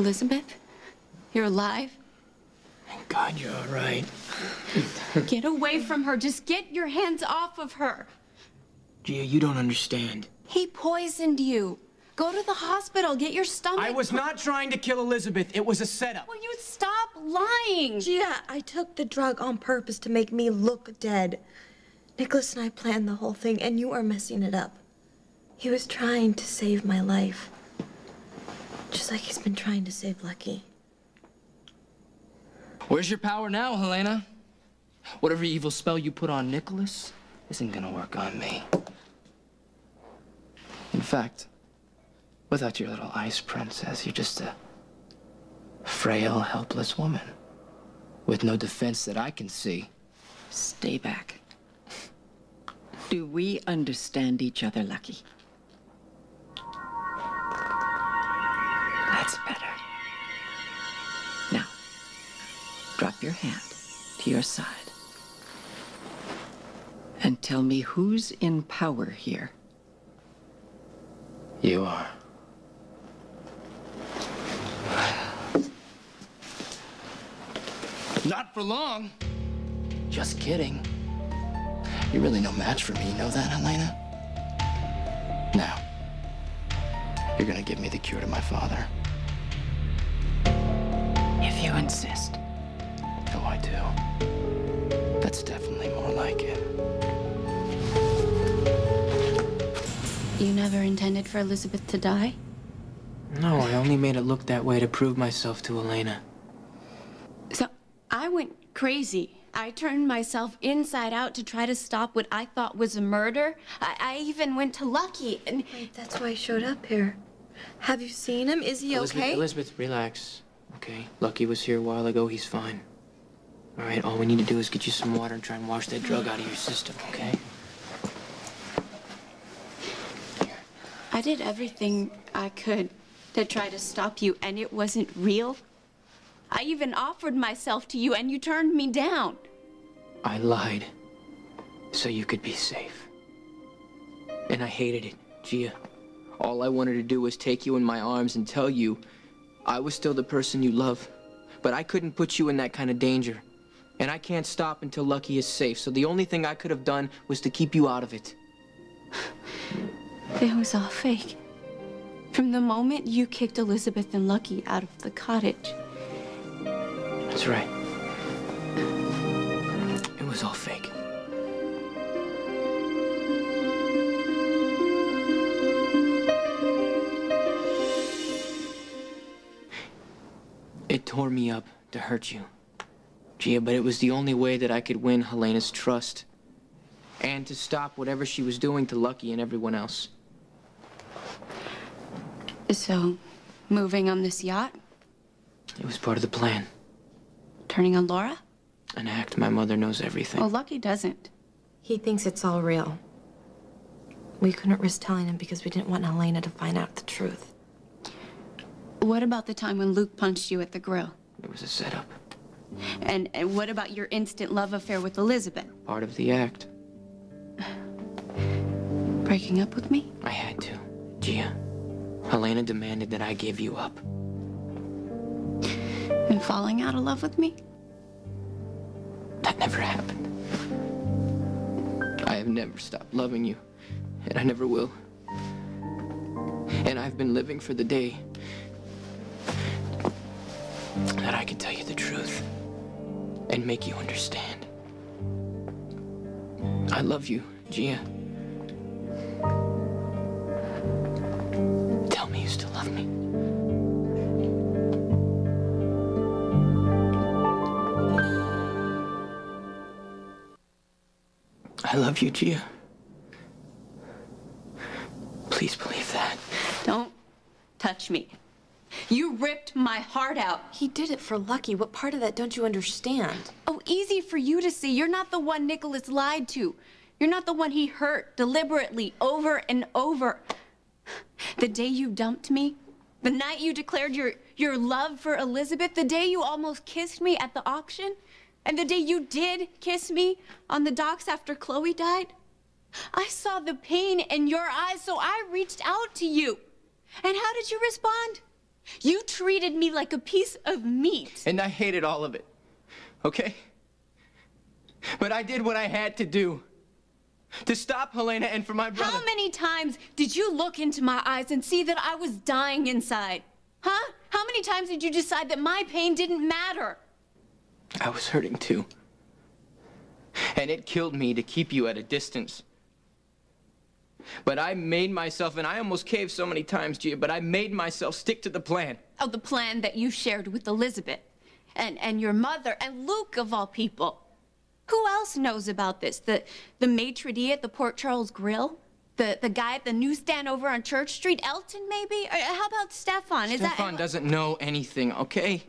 Elizabeth? You're alive? Thank God you're all right. Get away from her. Just get your hands off of her. Gia, you don't understand. He poisoned you. Go to the hospital. Get your stomach. I was not trying to kill Elizabeth. It was a setup. Will you stop lying? Gia, I took the drug on purpose to make me look dead. Nicholas and I planned the whole thing, and you are messing it up. He was trying to save my life. Just like he's been trying to save Lucky. Where's your power now, Helena? Whatever evil spell you put on Nicholas isn't gonna work on me. In fact, without your little ice princess, you're just a frail, helpless woman with no defense that I can see. Stay back. Do we understand each other, Lucky? That's better. Now, drop your hand to your side. And tell me who's in power here. You are. Not for long. Just kidding. You're really no match for me, you know that, Helena? Now, you're gonna give me the cure to my father. If you insist. Oh, I do. That's definitely more like it. You never intended for Elizabeth to die? No, I only made it look that way to prove myself to Elena. So, I went crazy. I turned myself inside out to try to stop what I thought was a murder. I even went to Lucky and... Wait, that's why I showed up here. Have you seen him? Is he okay? Elizabeth, relax. Okay, Lucky was here a while ago. He's fine. All right, all we need to do is get you some water and try and wash that drug out of your system, okay? I did everything I could to try to stop you, and it wasn't real. I even offered myself to you, and you turned me down. I lied so you could be safe. And I hated it, Gia. All I wanted to do was take you in my arms and tell you I was still the person you love. But I couldn't put you in that kind of danger. And I can't stop until Lucky is safe. So the only thing I could have done was to keep you out of it. It was all fake. From the moment you kicked Elizabeth and Lucky out of the cottage. That's right. It was all fake. It tore me up to hurt you, Gia, but it was the only way that I could win Helena's trust and to stop whatever she was doing to Lucky and everyone else. So, moving on this yacht? It was part of the plan. Turning on Laura? An act. My mother knows everything. Well, Lucky doesn't. He thinks it's all real. We couldn't risk telling him because we didn't want Helena to find out the truth. What about the time when Luke punched you at the grill? It was a setup. And what about your instant love affair with Elizabeth? Part of the act. Breaking up with me? I had to. Gia, Helena demanded that I give you up. And falling out of love with me? That never happened. I have never stopped loving you, and I never will. And I've been living for the day that I can tell you the truth and make you understand. I love you, Gia. Tell me you still love me. I love you, Gia. Please believe that. Don't touch me. You ripped my heart out. He did it for Lucky. What part of that don't you understand? Oh, easy for you to see. You're not the one Nicholas lied to. You're not the one he hurt deliberately over and over. The day you dumped me, the night you declared your love for Elizabeth, the day you almost kissed me at the auction, and the day you did kiss me on the docks after Chloe died, I saw the pain in your eyes, so I reached out to you. And how did you respond? You treated me like a piece of meat. And I hated all of it, okay? But I did what I had to do to stop Helena and for my brother. How many times did you look into my eyes and see that I was dying inside? Huh? How many times did you decide that my pain didn't matter? I was hurting too. And it killed me to keep you at a distance. But I made myself, and I almost caved so many times, Gia, but I made myself stick to the plan. Oh, the plan that you shared with Elizabeth and your mother and Luke, of all people. Who else knows about this? The maitre d' at the Port Charles Grill? The guy at the newsstand over on Church Street? Elton, maybe? Or how about Stefan? Stefan doesn't know anything, okay?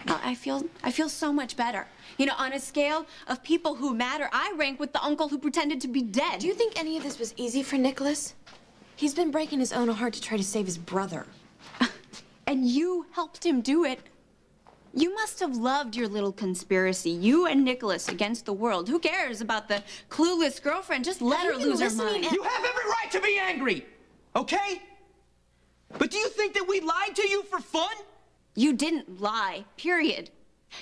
No, I feel so much better. You know, on a scale of people who matter, I rank with the uncle who pretended to be dead. Do you think any of this was easy for Nicholas? He's been breaking his own heart to try to save his brother. And you helped him do it. You must have loved your little conspiracy. You and Nicholas against the world. Who cares about the clueless girlfriend? Just let her lose her mind. You have every right to be angry, okay? But do you think that we lied to you for fun? You didn't lie, period.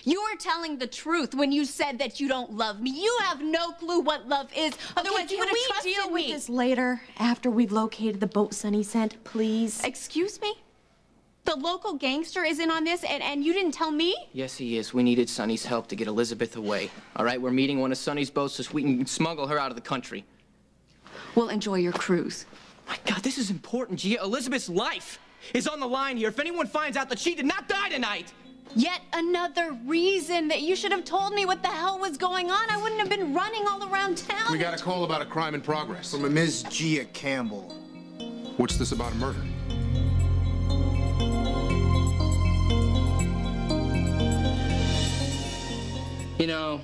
You were telling the truth when you said that you don't love me. You have no clue what love is. Otherwise, you would have trusted me. Can we deal with this later, after we've located the boat Sonny sent, please? Excuse me? The local gangster is in on this, and you didn't tell me? Yes, he is. We needed Sonny's help to get Elizabeth away. All right, we're meeting one of Sonny's boats so we can smuggle her out of the country. We'll enjoy your cruise. My God, this is important, Gia. Elizabeth's life is on the line here. If anyone finds out that she did not die tonight. Yet another reason that you should have told me what the hell was going on. I wouldn't have been running all around town. We got a call about a crime in progress. From a Ms. Gia Campbell. What's this about a murder? You know,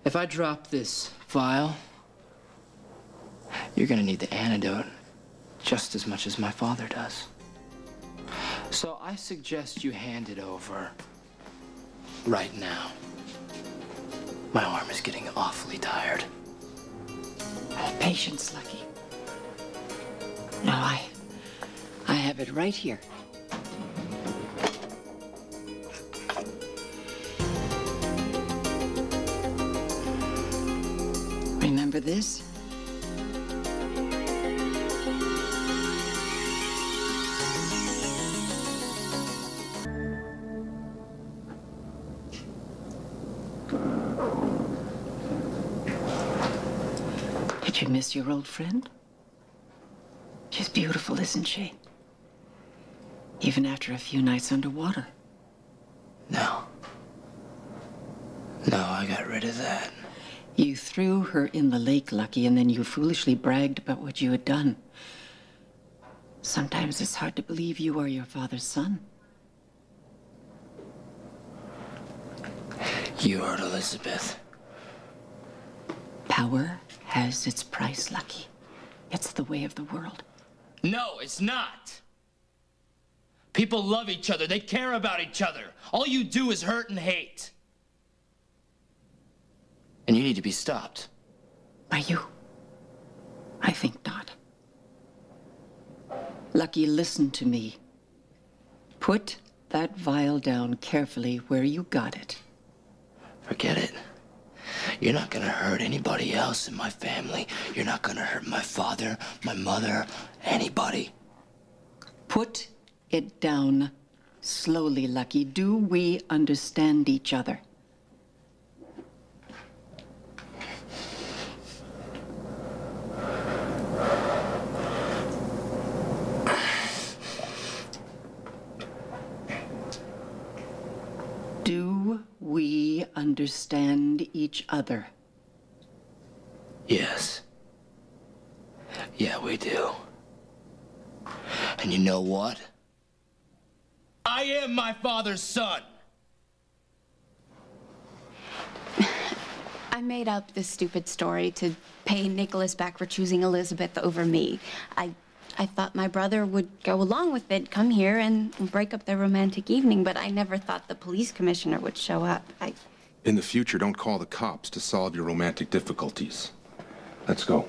if I drop this vial, you're gonna need the antidote just as much as my father does. So I suggest you hand it over right now. My arm is getting awfully tired. Patience, Lucky. Now I have it right here. Remember this? Did you miss your old friend? She's beautiful, isn't she? Even after a few nights underwater. No. No, I got rid of that. You threw her in the lake, Lucky, and then you foolishly bragged about what you had done. Sometimes it's hard to believe you are your father's son. You heard Elizabeth. Power has its price, Lucky. It's the way of the world. No, it's not. People love each other. They care about each other. All you do is hurt and hate. And you need to be stopped. By you? I think not. Lucky, listen to me. Put that vial down carefully where you got it. Forget it. You're not gonna hurt anybody else in my family. You're not gonna hurt my father, my mother, anybody. Put it down slowly, Lucky. Do we understand each other? Do we understand each other? Yes. Yeah, we do. And you know what? I am my father's son. I made up this stupid story to pay Nicholas back for choosing Elizabeth over me. I thought my brother would go along with it, come here and break up their romantic evening, but I never thought the police commissioner would show up. In the future, don't call the cops to solve your romantic difficulties. Let's go.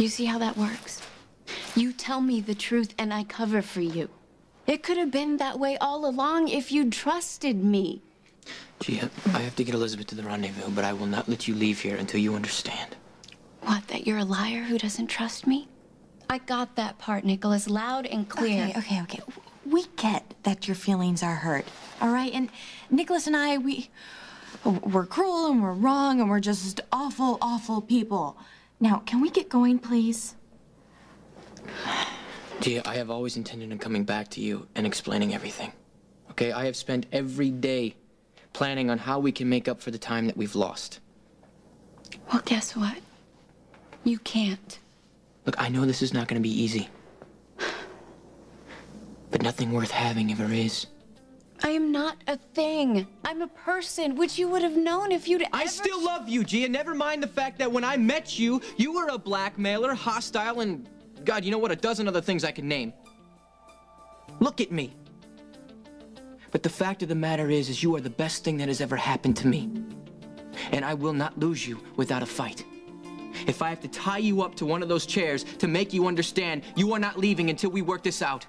You see how that works? You tell me the truth and I cover for you. It could have been that way all along if you'd trusted me. Gia, I have to get Elizabeth to the rendezvous, but I will not let you leave here until you understand. What, that you're a liar who doesn't trust me? I got that part, Nicholas, loud and clear. Okay. We get that your feelings are hurt, all right? And Nicholas and I, we're cruel and we're wrong and we're just awful, awful people. Now, can we get going, please? Gia, I have always intended on coming back to you and explaining everything. Okay, I have spent every day planning on how we can make up for the time that we've lost. Well, guess what? You can't. Look, I know this is not going to be easy. But nothing worth having ever is. I am not a thing. I'm a person, which you would have known if you'd ever... I still love you, Gia. Never mind the fact that when I met you, you were a blackmailer, hostile, and... God, you know what? A dozen other things I could name. Look at me. But the fact of the matter is you are the best thing that has ever happened to me. And I will not lose you without a fight. If I have to tie you up to one of those chairs to make you understand, you are not leaving until we work this out.